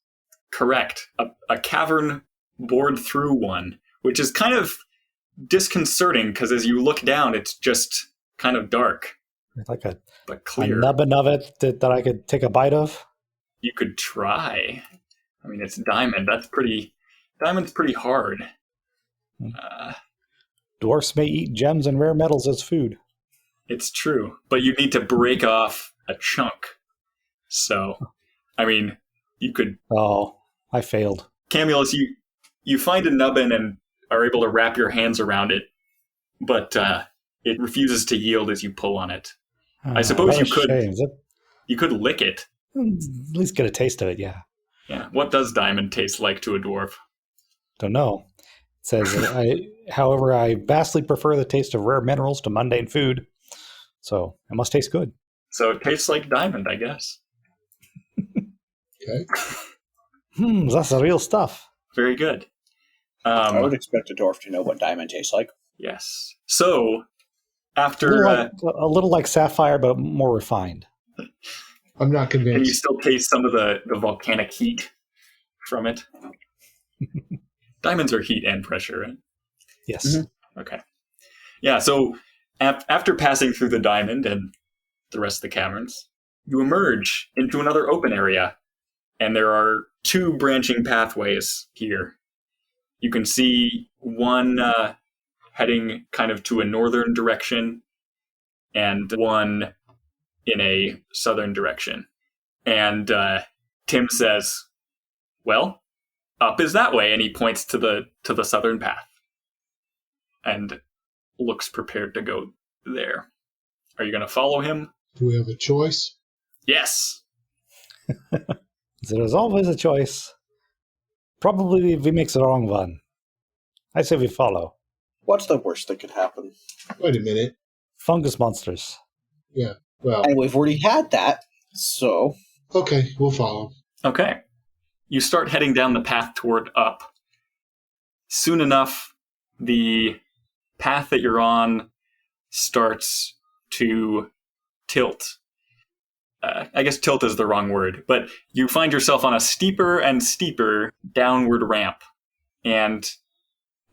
Correct. A cavern bored through one, which is kind of disconcerting because as you look down, it's just kind of dark. It's like a Clear. nubbin of it that I could take a bite of. You could try. I mean, it's diamond. Diamond's pretty hard. Dwarfs may eat gems and rare metals as food. It's true, but you need to break off a chunk. So, I mean, you could. Oh, I failed. Camulus, you find a nubbin and are able to wrap your hands around it, but it refuses to yield as you pull on it. I suppose you could. You could lick it. At least get a taste of it, yeah. Yeah. What does diamond taste like to a dwarf? Don't know. It says, however, I vastly prefer the taste of rare minerals to mundane food, so it must taste good. So it tastes like diamond, I guess. Okay. That's the real stuff. Very good. I would expect a dwarf to know what diamond tastes like. Yes. So after A little like sapphire, but more refined. I'm not convinced. and you still taste some of the volcanic heat from it. Diamonds are heat and pressure, right? Yes. Mm-hmm. Okay. Yeah, so after passing through the diamond and the rest of the caverns, you emerge into another open area, and there are two branching pathways here. You can see one heading kind of to a northern direction and one in a southern direction. And Tim says, well, up is that way, and he points to the southern path and looks prepared to go there. Are you going to follow him? Do we have a choice? Yes. There's always a choice. Probably we makes the wrong one. I say we follow. What's the worst that could happen? Wait a minute. Fungus monsters. Yeah, well, And we've already had that, so... okay, we'll follow. Okay. You start heading down the path toward up. Soon enough, the path that you're on starts to tilt. I guess tilt is the wrong word, but you find yourself on a steeper and steeper downward ramp. And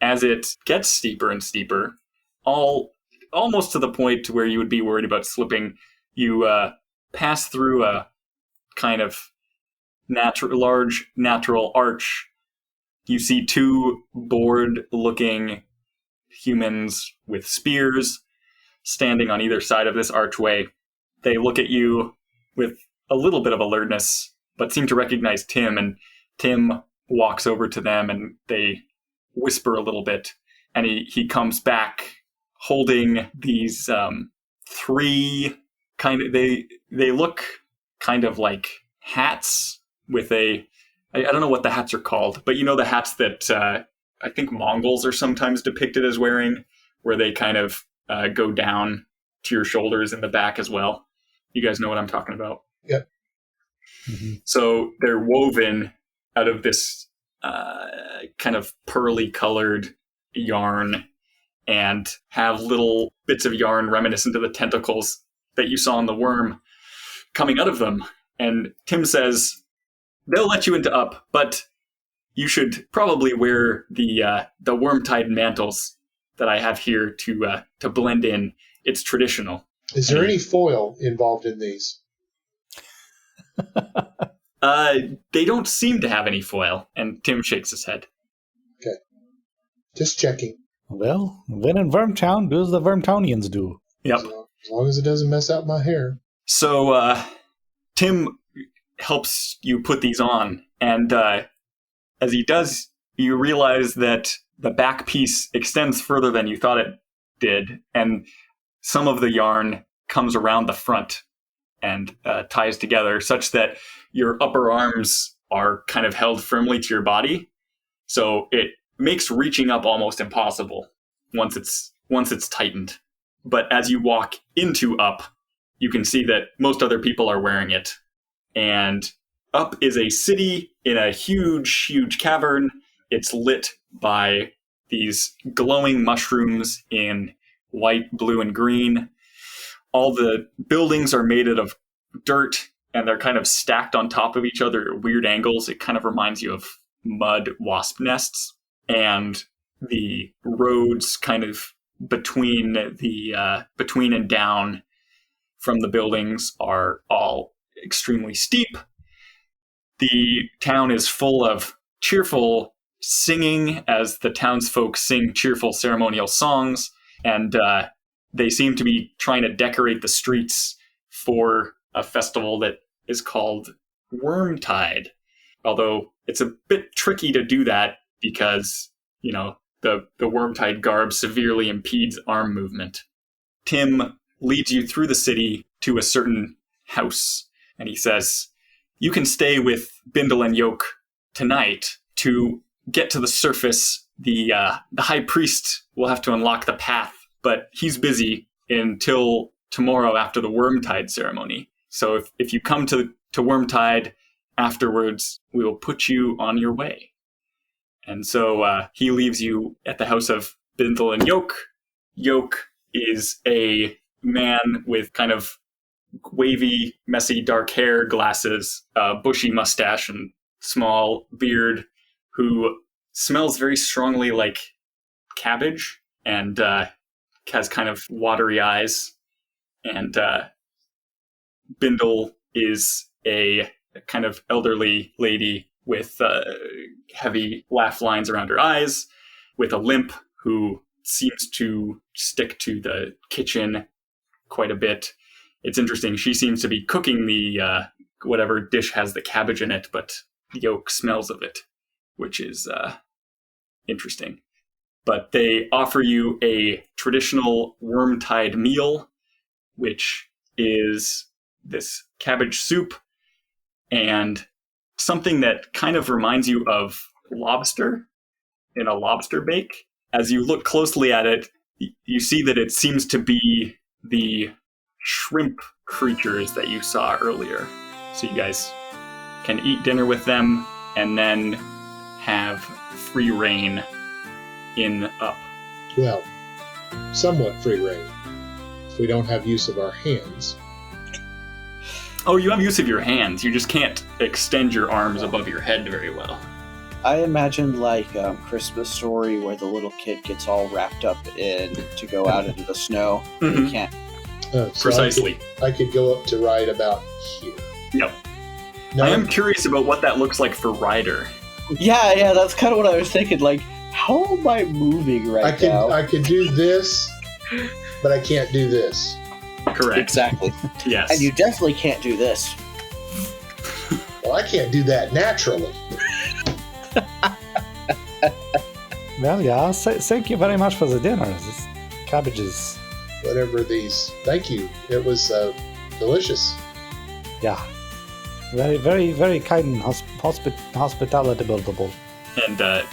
as it gets steeper and steeper, almost to the point to where you would be worried about slipping, you pass through a kind of large natural arch. You see two bored-looking humans with spears standing on either side of this archway. They look at you with a little bit of alertness, but seem to recognize Tim, and Tim walks over to them and they whisper a little bit, and he comes back holding these three kind of, they look kind of like hats with I don't know what the hats are called, but you know the hats that I think Mongols are sometimes depicted as wearing, where they kind of go down to your shoulders in the back as well. You guys know what I'm talking about? Yep. Mm-hmm. So they're woven out of this kind of pearly colored yarn and have little bits of yarn reminiscent of the tentacles that you saw in the worm coming out of them. And Tim says, they'll let you into up, but you should probably wear the worm-tied mantles that I have here to blend in. It's traditional. Is there any foil involved in these? They don't seem to have any foil, and Tim shakes his head. Okay. Just checking. Well, then in Wormtown, do as the Wormtownians do. Yep. So, as long as it doesn't mess up my hair. So Tim helps you put these on, and as he does, you realize that the back piece extends further than you thought it did, and some of the yarn comes around the front and ties together such that your upper arms are kind of held firmly to your body. So it makes reaching up almost impossible once it's tightened. But as you walk into up, you can see that most other people are wearing it. And up is a city in a huge, huge cavern. It's lit by these glowing mushrooms in white, blue, and green. All the buildings are made out of dirt, and they're kind of stacked on top of each other at weird angles. It kind of reminds you of mud wasp nests. And the roads kind of between and down from the buildings are all extremely steep. The town is full of cheerful singing as the townsfolk sing cheerful ceremonial songs, and they seem to be trying to decorate the streets for a festival that is called Wormtide. Although it's a bit tricky to do that because, the Wormtide garb severely impedes arm movement. Tim leads you through the city to a certain house, and he says, "You can stay with Bindle and Yoke tonight. To get to the surface, the high priest will have to unlock the path, but he's busy until tomorrow after the Wormtide ceremony. So if you come to Wormtide afterwards, we will put you on your way." And so he leaves you at the house of Bindle and Yoke. Yoke is a man with kind of wavy, messy, dark hair, glasses, bushy mustache, and small beard, who smells very strongly like cabbage and has kind of watery eyes. And Bindle is a kind of elderly lady with heavy laugh lines around her eyes, with a limp, who seems to stick to the kitchen quite a bit. It's interesting. She seems to be cooking the whatever dish has the cabbage in it, but Yoke smells of it, which is interesting. But they offer you a traditional Wormtide meal, which is this cabbage soup and something that kind of reminds you of lobster in a lobster bake. As you look closely at it, you see that it seems to be the shrimp creatures that you saw earlier. So you guys can eat dinner with them and then have free reign in up. Well, somewhat free reign. If we don't have use of our hands. Oh, you have use of your hands. You just can't extend your arms above your head very well. I imagined like Christmas Story where the little kid gets all wrapped up in to go out into the snow. Mhm. You can't. So Precisely. I could go up to right about here. Yep. No, I am curious about what that looks like for Ryder. Yeah, that's kind of what I was thinking. Like, how am I moving right now? I could do this, but I can't do this. Correct. Exactly. Yes. And you definitely can't do this. Well, I can't do that naturally. Well, yeah, thank you very much for the dinner. This cabbage is, Whatever these. Thank you. It was delicious. yeah, very, very, very kind and hospitable. And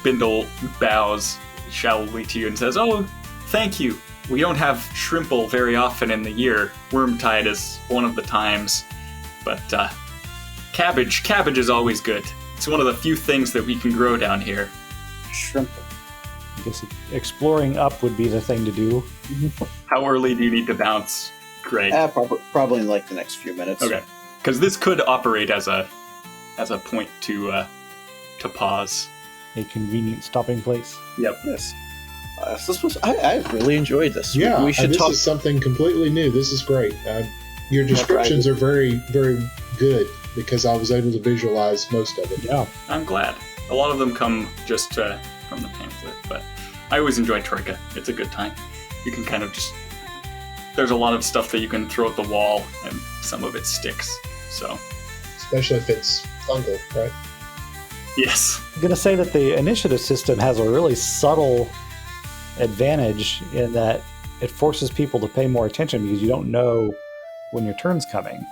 Bindle bows shallowly to you and says, "Oh, thank you. We don't have shrimple very often in the year. Wormtide is one of the times. But cabbage is always good. It's one of the few things that we can grow down here." Shrimp. I guess exploring up would be the thing to do. How early do you need to bounce, Greg? Probably in like the next few minutes. Okay. Because this could operate as a point to pause. A convenient stopping place. Yep. Yes. I really enjoyed this. Yeah, we should this talk. is something completely new. This is great. Your descriptions are very, very good because I was able to visualize most of it. Yeah. I'm glad. A lot of them come just from the pamphlet, but I always enjoy Troika. It's a good time. You can kind of just... There's a lot of stuff that you can throw at the wall, and some of it sticks. So, Especially if it's fungal, right? yes. I'm going to say that the initiative system has a really subtle advantage in that it forces people to pay more attention because you don't know when your turn's coming.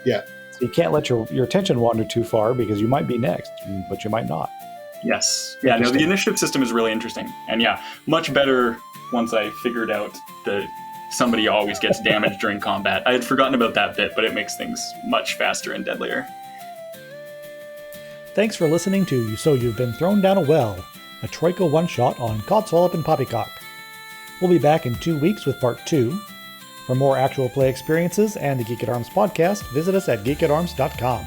Yeah. So you can't let your attention wander too far because you might be next, but you might not. Yes. Yeah, no, the Interesting. initiative system is really interesting. And yeah, much better once I figured out that somebody always gets damaged during combat. I had forgotten about that bit, but it makes things much faster and deadlier. Thanks for listening to So You've Been Thrown Down a Well, a Troika one-shot on Codswallop and Poppycock. We'll be back in 2 weeks with part 2. For more actual play experiences and the Geek at Arms podcast, visit us at geekatarms.com.